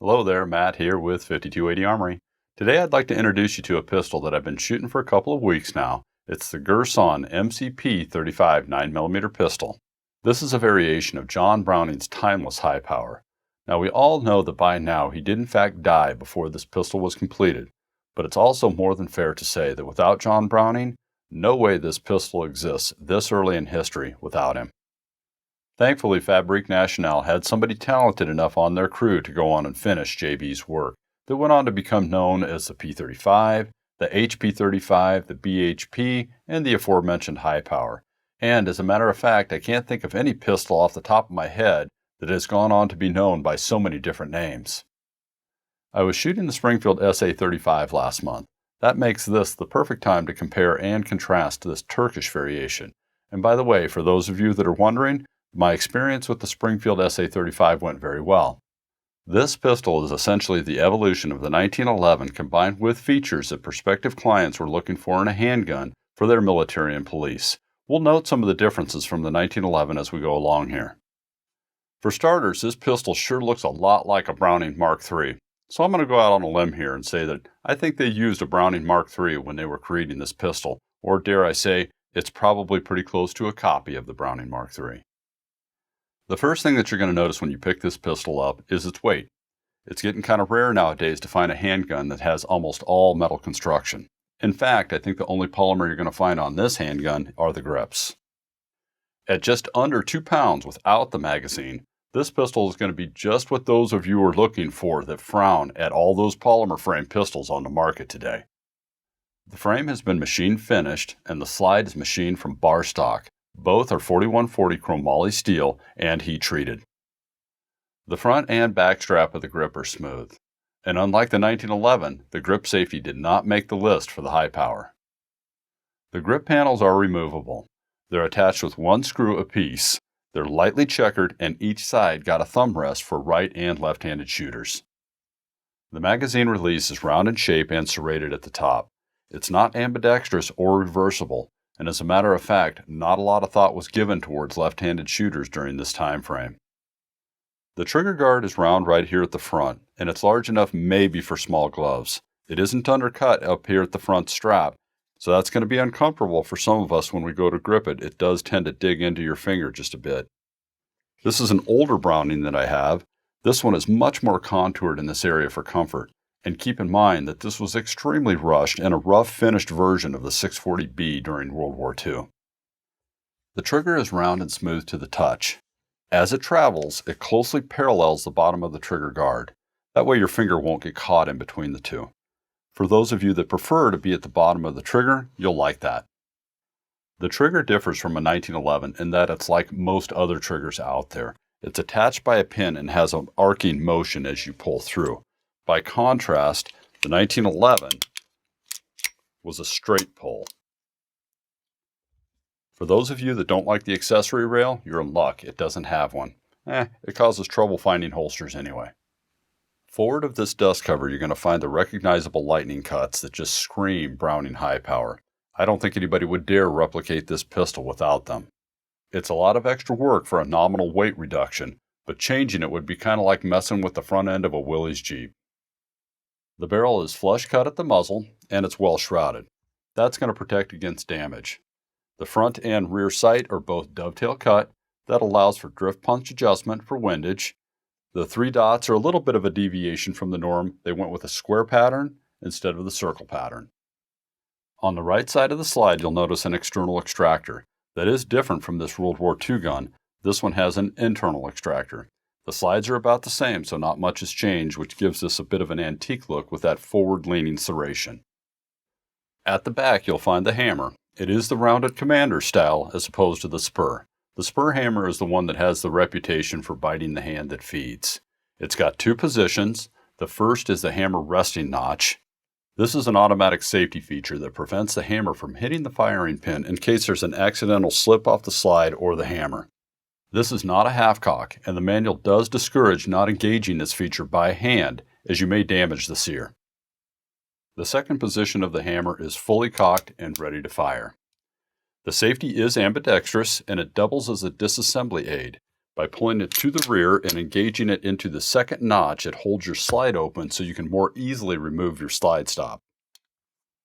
Hello there, Matt here with 5280 Armory. Today I'd like to introduce you to a pistol that I've been shooting for a couple of weeks now. It's the Girsan MCP35 9mm pistol. This is a variation of John Browning's timeless high power. Now we all know that by now he did in fact die before this pistol was completed, but it's also more than fair to say that without John Browning, no way this pistol exists this early in history without him. Thankfully, Fabrique Nationale had somebody talented enough on their crew to go on and finish JB's work that went on to become known as the P35, the HP35, the BHP, and the aforementioned high power. And as a matter of fact, I can't think of any pistol off the top of my head that has gone on to be known by so many different names. I was shooting the Springfield SA-35 last month. That makes this the perfect time to compare and contrast this Turkish variation. And by the way, for those of you that are wondering, my experience with the Springfield SA-35 went very well. This pistol is essentially the evolution of the 1911 combined with features that prospective clients were looking for in a handgun for their military and police. We'll note some of the differences from the 1911 as we go along here. For starters, this pistol sure looks a lot like a Browning Mark III. So I'm going to go out on a limb here and say that I think they used a Browning Mark III when they were creating this pistol, or dare I say, it's probably pretty close to a copy of the Browning Mark III. The first thing that you're going to notice when you pick this pistol up is its weight. It's getting kind of rare nowadays to find a handgun that has almost all metal construction. In fact, I think the only polymer you're going to find on this handgun are the grips. At just under 2 pounds without the magazine, this pistol is going to be just what those of you are looking for that frown at all those polymer frame pistols on the market today. The frame has been machine finished and the slide is machined from bar stock. Both are 4140 chromoly steel and heat treated. The front and back strap of the grip are smooth, and unlike the 1911, the grip safety did not make the list for the high power. The grip panels are removable. They're attached with one screw apiece. They're lightly checkered and each side got a thumb rest for right and left-handed shooters. The magazine release is round in shape and serrated at the top. It's not ambidextrous or reversible. And as a matter of fact, not a lot of thought was given towards left-handed shooters during this time frame. The trigger guard is round right here at the front, and it's large enough maybe for small gloves. It isn't undercut up here at the front strap, so that's going to be uncomfortable for some of us when we go to grip it. It does tend to dig into your finger just a bit. This is an older Browning that I have. This one is much more contoured in this area for comfort. And keep in mind that this was extremely rushed and a rough finished version of the 640B during World War II. The trigger is round and smooth to the touch. As it travels, it closely parallels the bottom of the trigger guard. That way your finger won't get caught in between the two. For those of you that prefer to be at the bottom of the trigger, you'll like that. The trigger differs from a 1911 in that it's like most other triggers out there. It's attached by a pin and has an arcing motion as you pull through. By contrast, the 1911 was a straight pull. For those of you that don't like the accessory rail, you're in luck. It doesn't have one. It causes trouble finding holsters anyway. Forward of this dust cover, you're going to find the recognizable lightning cuts that just scream Browning high power. I don't think anybody would dare replicate this pistol without them. It's a lot of extra work for a nominal weight reduction, but changing it would be kind of like messing with the front end of a Willys Jeep. The barrel is flush cut at the muzzle, and it's well shrouded. That's going to protect against damage. The front and rear sight are both dovetail cut. That allows for drift punch adjustment for windage. The 3 dots are a little bit of a deviation from the norm. They went with a square pattern instead of the circle pattern. On the right side of the slide, you'll notice an external extractor. That is different from this World War II gun. This one has an internal extractor. The slides are about the same, so not much has changed, which gives this a bit of an antique look with that forward-leaning serration. At the back, you'll find the hammer. It is the rounded commander style as opposed to the spur. The spur hammer is the one that has the reputation for biting the hand that feeds. It's got 2 positions. The first is the hammer resting notch. This is an automatic safety feature that prevents the hammer from hitting the firing pin in case there's an accidental slip off the slide or the hammer. This is not a half-cock, and the manual does discourage not engaging this feature by hand, as you may damage the sear. The second position of the hammer is fully cocked and ready to fire. The safety is ambidextrous, and it doubles as a disassembly aid. By pulling it to the rear and engaging it into the second notch, it holds your slide open so you can more easily remove your slide stop.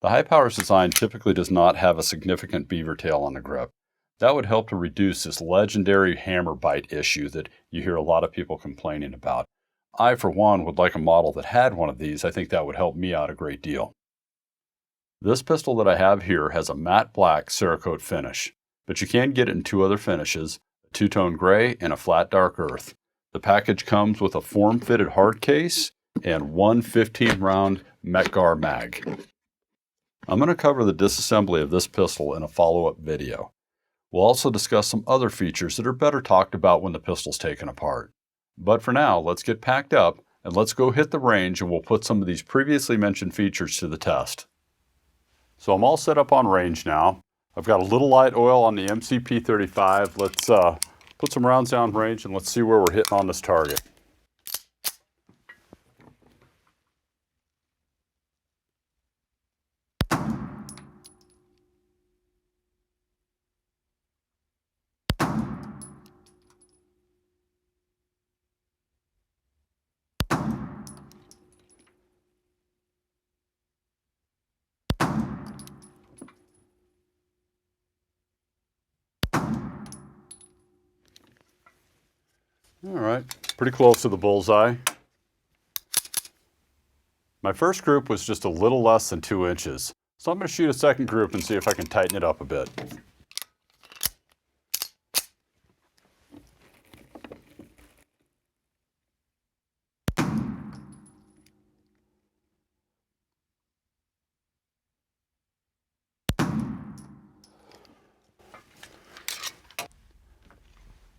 The high powers design typically does not have a significant beaver tail on the grip. That would help to reduce this legendary hammer bite issue that you hear a lot of people complaining about. I, for one, would like a model that had one of these. I think that would help me out a great deal. This pistol that I have here has a matte black Cerakote finish, but you can get it in two other finishes, a two-tone gray and a flat dark earth. The package comes with a form-fitted hard case and one 15-round mkIII mag. I'm going to cover the disassembly of this pistol in a follow-up video. We'll also discuss some other features that are better talked about when the pistol's taken apart. But for now, let's get packed up and let's go hit the range, and we'll put some of these previously mentioned features to the test. So I'm all set up on range now. I've got a little light oil on the MCP35. Let's put some rounds down range and let's see where we're hitting on this target. All right, pretty close to the bullseye. My first group was just a little less than 2 inches, so I'm going to shoot a second group and see if I can tighten it up a bit.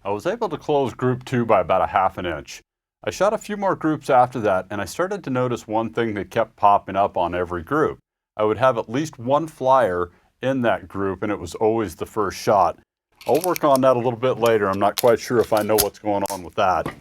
I was able to close group 2 by about 1/2 inch. I shot a few more groups after that, and I started to notice one thing that kept popping up on every group. I would have at least one flyer in that group, and it was always the first shot. I'll work on that a little bit later. I'm not quite sure if I know what's going on with that.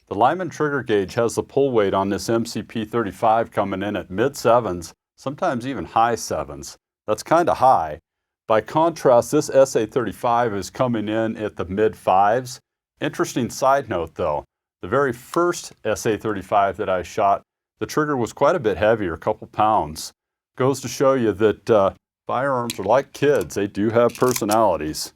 The Lyman trigger gauge has the pull weight on this MCP35 coming in at mid-7s, sometimes even high 7s. That's kind of high. By contrast, this SA-35 is coming in at the mid-5s. Interesting side note though, the very first SA-35 that I shot, the trigger was quite a bit heavier, a couple pounds. Goes to show you that firearms are like kids, they do have personalities.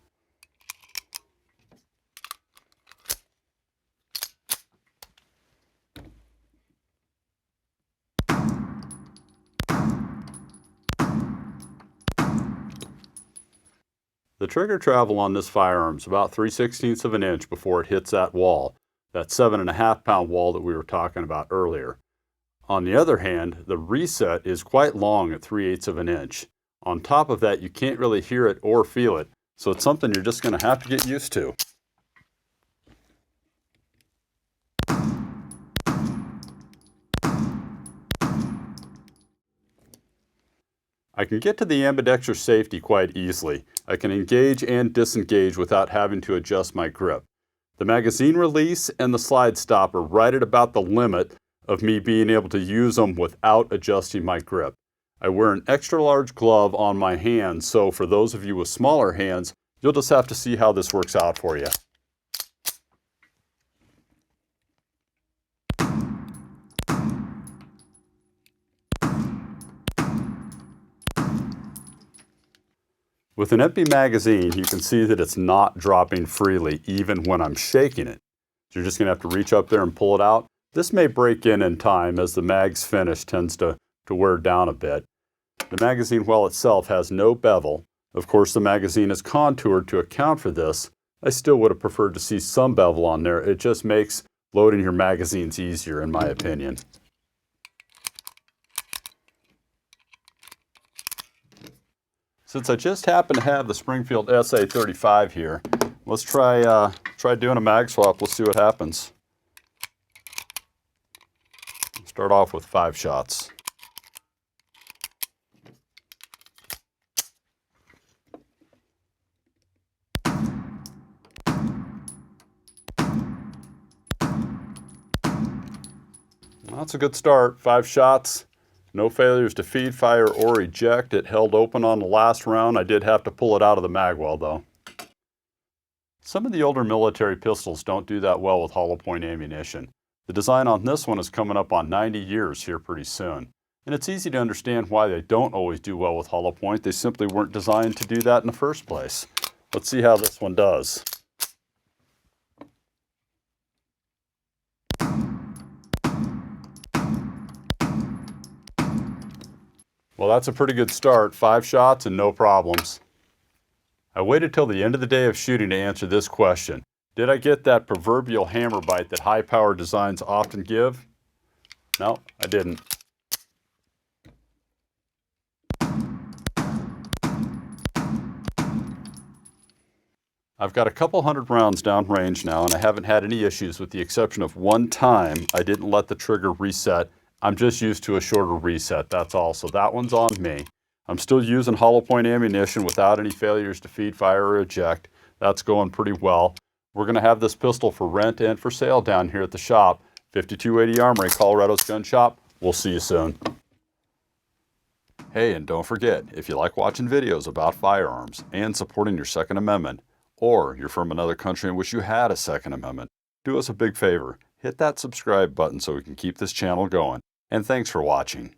The trigger travel on this firearm is about 3/16 of an inch before it hits that wall, that 7.5 pound wall that we were talking about earlier. On the other hand, the reset is quite long at 3/8 of an inch. On top of that, you can't really hear it or feel it, so it's something you're just going to have to get used to. I can get to the ambidextrous safety quite easily. I can engage and disengage without having to adjust my grip. The magazine release and the slide stop are right at about the limit of me being able to use them without adjusting my grip. I wear an extra large glove on my hands, so for those of you with smaller hands, you'll just have to see how this works out for you. With an empty magazine, you can see that it's not dropping freely even when I'm shaking it. So you're just going to have to reach up there and pull it out. This may break in time as the mag's finish tends to wear down a bit. The magazine well itself has no bevel. Of course, the magazine is contoured to account for this. I still would have preferred to see some bevel on there. It just makes loading your magazines easier in my opinion. Since I just happen to have the Springfield SA-35 here, let's try doing a mag swap. Let's see what happens. Start off with 5 shots. That's a good start. 5 shots, no failures to feed, fire, or eject. It held open on the last round. I did have to pull it out of the magwell though. Some of the older military pistols don't do that well with hollow point ammunition. The design on this one is coming up on 90 years here pretty soon. And it's easy to understand why they don't always do well with hollow point. They simply weren't designed to do that in the first place. Let's see how this one does. Well, that's a pretty good start. 5 shots and no problems. I waited till the end of the day of shooting to answer this question. Did I get that proverbial hammer bite that high-power designs often give? No, I didn't. I've got a couple hundred rounds downrange now, and I haven't had any issues with the exception of one time I didn't let the trigger reset. I'm just used to a shorter reset, that's all, so that one's on me. I'm still using hollow point ammunition without any failures to feed, fire, or eject. That's going pretty well. We're going to have this pistol for rent and for sale down here at the shop. 5280 Armory, Colorado's gun shop. We'll see you soon. Hey, and don't forget, if you like watching videos about firearms and supporting your Second Amendment, or you're from another country in which you had a Second Amendment, do us a big favor. Hit that subscribe button so we can keep this channel going. And thanks for watching.